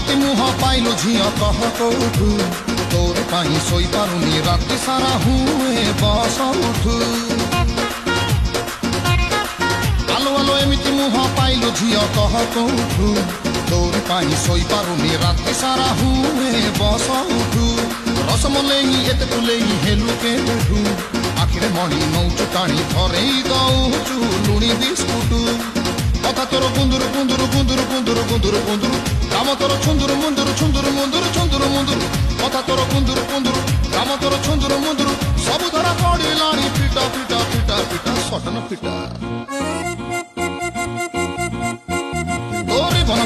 एमिति मुह पाइलु झियो कह कोठु तोर पाई सोई पारुनी राति सारा हुए बस उठु आलो आलो एमिति मुह पाइलु झियो कह कोठु तोर पाई सोई पारुनी राति सारा हुए बस उठु रसमलेई एते तुलेई हेलु के बेठु आखिरे मणि नौचु टाणी धरेई दौचु लुणी बिस्कुटु कथा तोर गुंदुरु गुंदुरु गुंदुरु गुंदुरु गुंदुरु गुंदुरु काम तोर छुंदुरु मुंदुरु छुंदुरु मुंदुरु छुंदुरु मुंदुरु कथा तोर गुंदुरु गुंदुरु काम तोर छुंदुरु मुंदुरु सब धरा पड़िलाणी पिटा पिटा पिटा पिटा सटन पिटा तोरी बन